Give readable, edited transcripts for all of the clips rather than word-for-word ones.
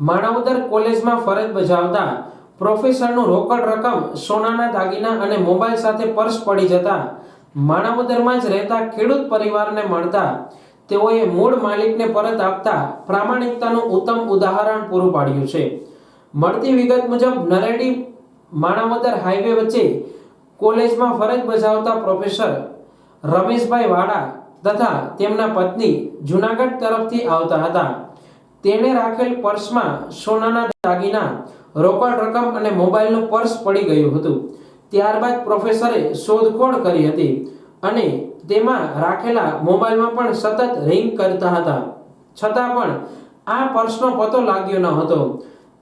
માણાવદર કોલેજમાં ફરજ બજાવતા પ્રોફેસરનું રોકડ રકમ, સોનાના દાગીના અને મોબાઈલ સાથે પર્સ પડી જતા માણાવદરમાં જ રહેતા ખેડૂત પરિવારને મળતા તેઓએ મૂળ માલિકને પરત આપતા પ્રામાણિકતાનું ઉત્તમ ઉદાહરણ પૂરું પાડ્યું છે। મળતી વિગત મુજબ નરેડી માણાવદર હાઈવે વચ્ચે કોલેજમાં ફરજ બજાવતા પ્રોફેસર રમેશભાઈ વાડા તથા તેમના પત્ની જૂનાગઢ તરફથી આવતા હતા। તેણે રાખેલ પર્સમાં સોનાના દાગીના, રોકડ રકમ અને મોબાઈલનું પર્સ પડી ગયું હતું। ત્યારબાદ પ્રોફેસરે શોધખોળ કરી હતી અને તેમાં રાખેલા મોબાઈલમાં પણ સતત રિંગ કરતા હતા, છતાં પણ આ પર્સનો પતો લાગ્યો ન હતો।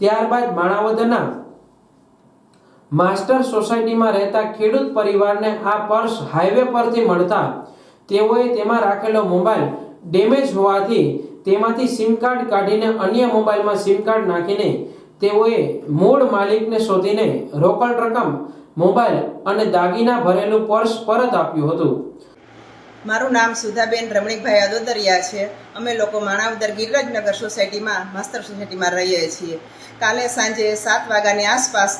ત્યારબાદ માણાવદરના માસ્ટર સોસાયટીમાં રહેતા ખેડૂત પરિવારને આ પર્સ હાઈવે પરથી મળતા તેઓએ તેમાં રાખેલો મોબાઈલ ડેમેજ હોવાથી તેમાંથી સિમ કાર્ડ કાઢીને અન્ય મોબાઈલમાં સિમ કાર્ડ નાખીને તેઓએ મૂળ માલિકને શોધીને રોકડ રકમ, મોબાઈલ અને દાગીના ભરેલું પર્સ પરત આપ્યું હતું। મારું નામ સુધાબેન રમણીકભાઈ અદોદરિયા છે। અમે લોકો માણાવદર ગિરિરાજનગર સોસાયટીમાં માસ્ટર સોસાયટીમાં રહીએ છીએ। કાલે સાંજે 7 વાગ્યાની આસપાસ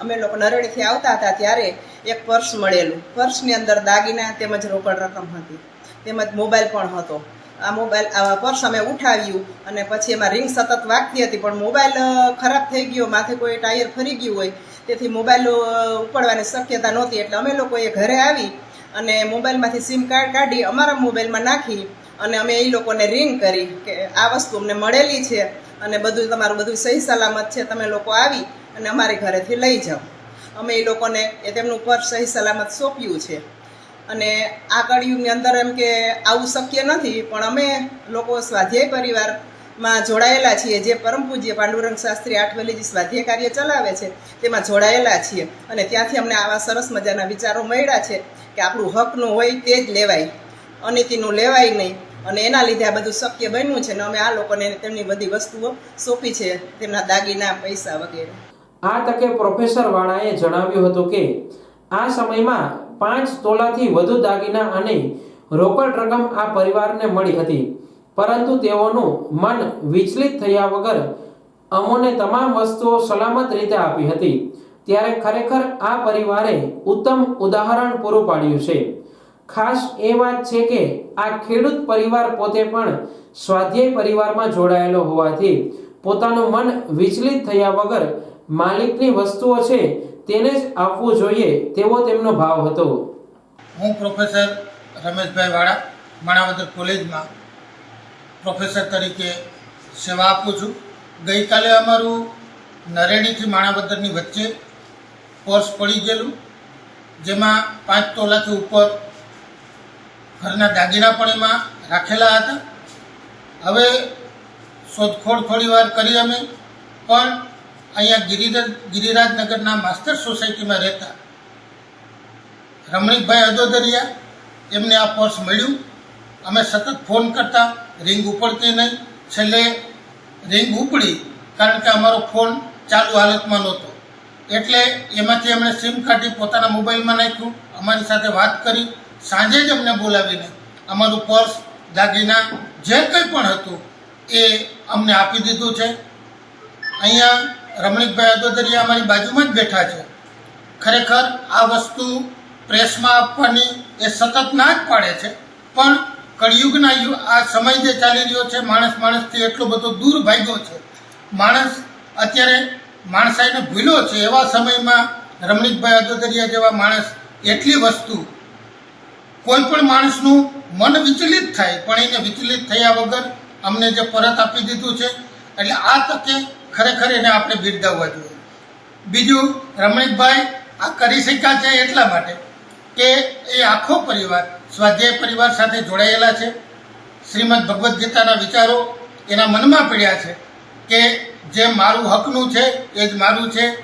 અમે લોકો નરેડીથી આવતા હતા ત્યારે એક પર્સ મળેલું। પર્સની અંદર દાગીના તેમજ રોકડ રકમ હતી, તેમજ મોબાઈલ પણ હતો। આ પર્સ અમે ઉઠાવ્યું અને પછી એમાં રિંગ સતત વાગતી હતી, પણ મોબાઈલ ખરાબ થઈ ગયો, માથે કોઈ ટાયર ફરી ગયું હોય તેથી મોબાઈલ ઉપાડવાની શક્યતા નહોતી। એટલે અમે લોકોએ ઘરે આવી અને મોબાઈલમાંથી સિમ કાર્ડ કાઢી અમારા મોબાઈલમાં નાખી અને અમે એ લોકોને રિંગ કરી કે આ વસ્તુ અમને મળેલી છે અને તમારું બધું સહી સલામત છે, તમે લોકો આવી અને અમારી ઘરેથી લઈ જાઓ। અમે એ લોકોને તેમનું પર્સ સહી સલામત સોંપ્યું છે। અને આ કળિયુગની અંદર એમ કે આવું શક્ય નથી, પણ અમે લોકો સ્વાધ્યાય પરિવારમાં જોડાયેલા છીએ, જે પરમ પૂજ્ય પાંડુરંગ શાસ્ત્રી આઠવલીજી સ્વાધ્યાય કાર્ય ચલાવે છે તેમાં જોડાયેલા છીએ। અને ત્યાંથી અમને આવા સરસ મજાના વિચારો મળ્યા છે કે આપણું હકનું હોય તે જ લેવાય, અનીતિનું લેવાય નહીં, અને એના લીધે આ બધું શક્ય બન્યું છે। ને અમે આ લોકોને તેમની બધી વસ્તુઓ સોંપી છે, તેમના દાગીના, પૈસા વગેરે। આ તકે પ્રોફેસર વાળાએ જણાવ્યું હતું કે આ સમયમાં 5 તોલાથી વધુ દાગીના અને રોકડ રકમ આ પરિવારને મળી હતી, પરંતુ તેઓનું મન વિચલિત થયા વગર અમોને તમામ વસ્તુઓ સલામત રીતે આપી હતી। ત્યારે ખરેખર આ પરિવારે ઉત્તમ ઉદાહરણ પૂરું પાડ્યું છે। ખાસ એ વાત છે કે આ ખેડૂત પરિવાર પોતે પણ સ્વાધ્યાય પરિવારમાં જોડાયેલો હોવાથી પોતાનું મન વિચલિત થયા વગર માલિકની વસ્તુઓ છે તેને જ આપવું જોઈએ તેવો તેમનો ભાવ હતો। હું પ્રોફેસર રમેશભાઈ વાડા માણાવદર કોલેજમાં પ્રોફેસર તરીકે સેવા આપું છું। ગઈકાલે અમારું નરેડીથી માણાવદરની વચ્ચે પર્સ પડી ગયેલું, જેમાં 5 તોલાથી ઉપર ઘરના દાગીના પણ એમાં રાખેલા હતા। હવે શોધખોળ થોડી વાર કરી અમે, પણ અહીંયા ગિરિરાજનગરના માસ્ટર સોસાયટીમાં રહેતા રમણીકભાઈ અદોદરિયા એમને આ પર્સ મળ્યું। અમે સતત ફોન કરતા, રિંગ ઉપડતી નહીં, છેલ્લે રિંગ ઉપડી, કારણ કે અમારો ફોન ચાલુ હાલતમાં નહોતો, એટલે એમાંથી અમને સિમ કાઢી પોતાના મોબાઈલમાં નાખ્યું, અમારી સાથે વાત કરી, સાંજે જ અમને બોલાવીને અમારું પર્સ, દાગીના જે કંઈ પણ હતું એ અમને આપી દીધું છે। અહીંયા રમણીકભાઈ અદોદરિયા અમારી બાજુમાં જ બેઠા છે। ખરેખર આ વસ્તુ પ્રેસમાં આપવાની એ સતત ના જ પાડે છે, પણ કળિયુગના આ સમય જે ચાલી રહ્યો છે, માણસથી એટલો બધો દૂર ભાગ્યો છે, માણસ અત્યારે માણસાઈને ભૂલ્યો છે। એવા સમયમાં રમણીકભાઈ અદોદરિયા જેવા માણસ એટલી વસ્તુ, કોઈ પણ માણસનું મન વિચલિત થાય પણ એને વિચલિત થયા વગર અમને જે પરત આપી દીધું છે, એટલે આ તકે ખરેખર એને આપણે બિરદાવવા જોઈએ। બીજું, રમણીકભાઈ આ કરી શક્યા છે એટલા માટે કે એ આખો પરિવાર સ્વાધ્યાય પરિવાર સાથે જોડાયેલા છે। શ્રીમદ ભગવદ્ ગીતાના વિચારો એના મનમાં પડ્યા છે કે જે મારું હકનું છે એ જ મારું છે,